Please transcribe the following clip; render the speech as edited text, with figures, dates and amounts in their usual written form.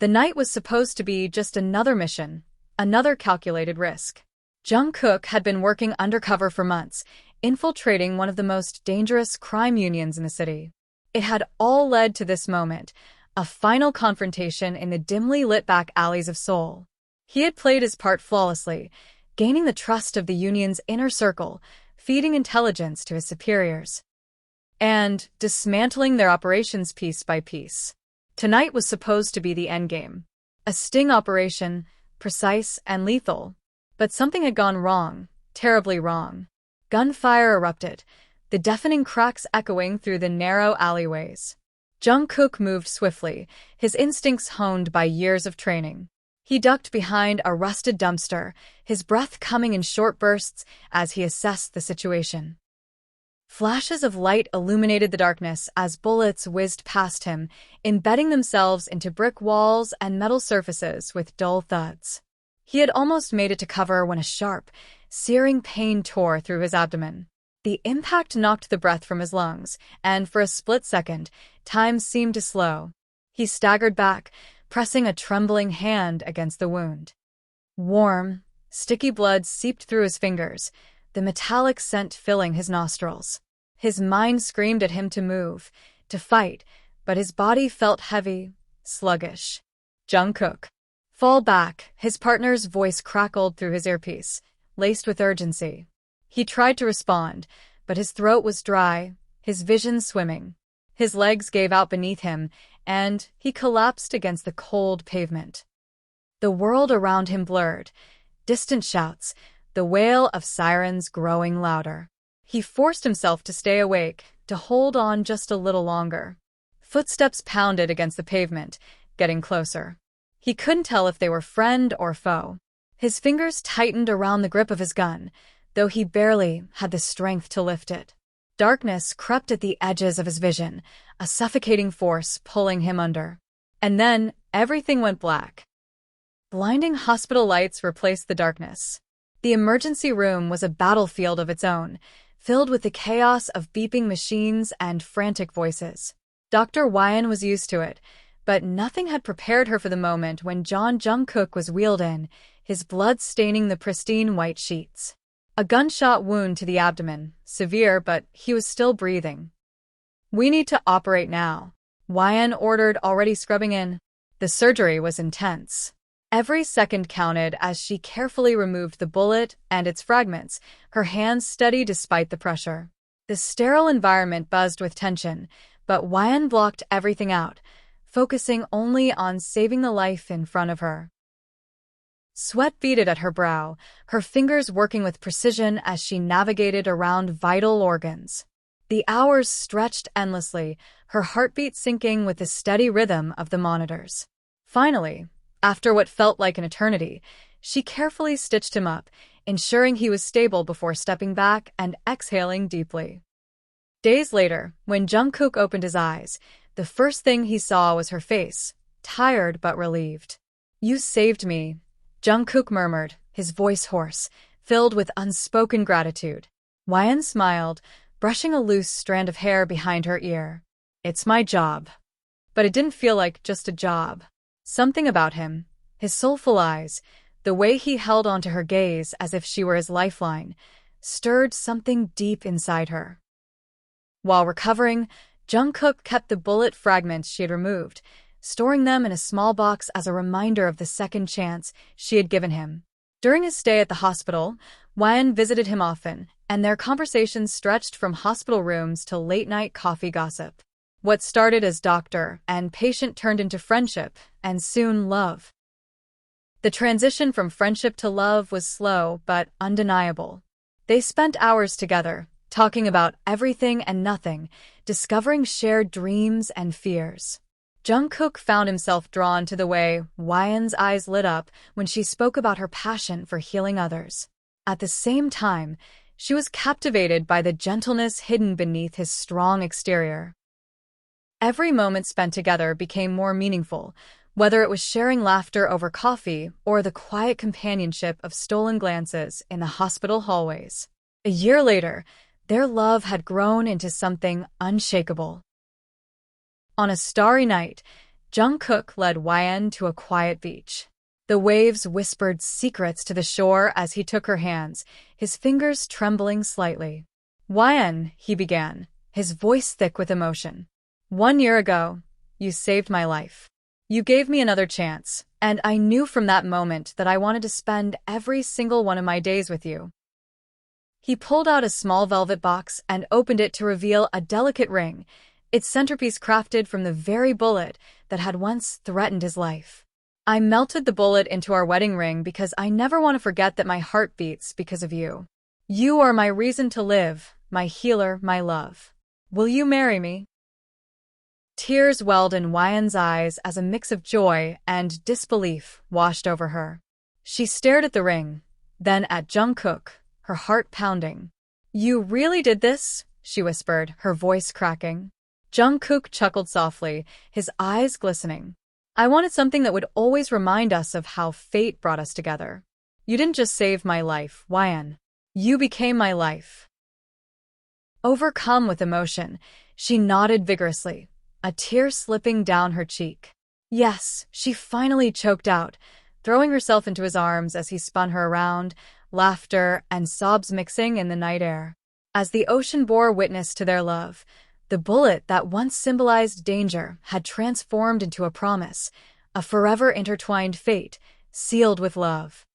The night was supposed to be just another mission, another calculated risk. Jungkook had been working undercover for months, infiltrating one of the most dangerous crime unions in the city. It had all led to this moment, a final confrontation in the dimly lit back alleys of Seoul. He had played his part flawlessly, gaining the trust of the union's inner circle, feeding intelligence to his superiors, and dismantling their operations piece by piece. Tonight was supposed to be the endgame. A sting operation, precise and lethal. But something had gone wrong, terribly wrong. Gunfire erupted, the deafening cracks echoing through the narrow alleyways. Jungkook moved swiftly, his instincts honed by years of training. He ducked behind a rusted dumpster, his breath coming in short bursts as he assessed the situation. Flashes of light illuminated the darkness as bullets whizzed past him, embedding themselves into brick walls and metal surfaces with dull thuds. He had almost made it to cover when a sharp, searing pain tore through his abdomen. The impact knocked the breath from his lungs, and for a split second, time seemed to slow. He staggered back, pressing a trembling hand against the wound. Warm, sticky blood seeped through his fingers, the metallic scent filling his nostrils. His mind screamed at him to move, to fight, but his body felt heavy, sluggish. Jungkook. Fall back, his partner's voice crackled through his earpiece, laced with urgency. He tried to respond, but his throat was dry, his vision swimming. His legs gave out beneath him, and he collapsed against the cold pavement. The world around him blurred, distant shouts, the wail of sirens growing louder. He forced himself to stay awake, to hold on just a little longer. Footsteps pounded against the pavement, getting closer. He couldn't tell if they were friend or foe. His fingers tightened around the grip of his gun, though he barely had the strength to lift it. Darkness crept at the edges of his vision, a suffocating force pulling him under. And then, everything went black. Blinding hospital lights replaced the darkness. The emergency room was a battlefield of its own, filled with the chaos of beeping machines and frantic voices. Dr. Wyan was used to it, but nothing had prepared her for the moment when Jungkook was wheeled in, his blood staining the pristine white sheets. A gunshot wound to the abdomen, severe, but he was still breathing. "We need to operate now," Wyan ordered, already scrubbing in. The surgery was intense. Every second counted as she carefully removed the bullet and its fragments, her hands steady despite the pressure. The sterile environment buzzed with tension, but Wyan blocked everything out, focusing only on saving the life in front of her. Sweat beaded at her brow, her fingers working with precision as she navigated around vital organs. The hours stretched endlessly, her heartbeat syncing with the steady rhythm of the monitors. Finally, after what felt like an eternity, she carefully stitched him up, ensuring he was stable before stepping back and exhaling deeply. Days later, when Jungkook opened his eyes, the first thing he saw was her face, tired but relieved. "You saved me," Jungkook murmured, his voice hoarse, filled with unspoken gratitude. Wyan smiled, brushing a loose strand of hair behind her ear. "It's my job." But it didn't feel like just a job. Something about him, his soulful eyes, the way he held onto her gaze as if she were his lifeline, stirred something deep inside her. While recovering, Jungkook kept the bullet fragments she had removed, storing them in a small box as a reminder of the second chance she had given him. During his stay at the hospital, Wyan visited him often, and their conversations stretched from hospital rooms to late-night coffee gossip. What started as doctor and patient turned into friendship, and soon love. The transition from friendship to love was slow but undeniable. They spent hours together, talking about everything and nothing, discovering shared dreams and fears. Jungkook found himself drawn to the way Wyan's eyes lit up when she spoke about her passion for healing others. At the same time, she was captivated by the gentleness hidden beneath his strong exterior. Every moment spent together became more meaningful, whether it was sharing laughter over coffee or the quiet companionship of stolen glances in the hospital hallways. A year later, their love had grown into something unshakable. On a starry night, Jungkook led YN to a quiet beach. The waves whispered secrets to the shore as he took her hands, his fingers trembling slightly. YN, he began, his voice thick with emotion. 1 year ago, you saved my life. You gave me another chance, and I knew from that moment that I wanted to spend every single one of my days with you. He pulled out a small velvet box and opened it to reveal a delicate ring, its centerpiece crafted from the very bullet that had once threatened his life. I melted the bullet into our wedding ring because I never want to forget that my heart beats because of you. You are my reason to live, my healer, my love. Will you marry me? Tears welled in YN's eyes as a mix of joy and disbelief washed over her. She stared at the ring, then at Jungkook, her heart pounding. You really did this? She whispered, her voice cracking. Jungkook chuckled softly, his eyes glistening. I wanted something that would always remind us of how fate brought us together. You didn't just save my life, YN. You became my life. Overcome with emotion, she nodded vigorously, a tear slipping down her cheek. Yes, she finally choked out, throwing herself into his arms as he spun her around, laughter and sobs mixing in the night air. As the ocean bore witness to their love, the bullet that once symbolized danger had transformed into a promise, a forever intertwined fate, sealed with love.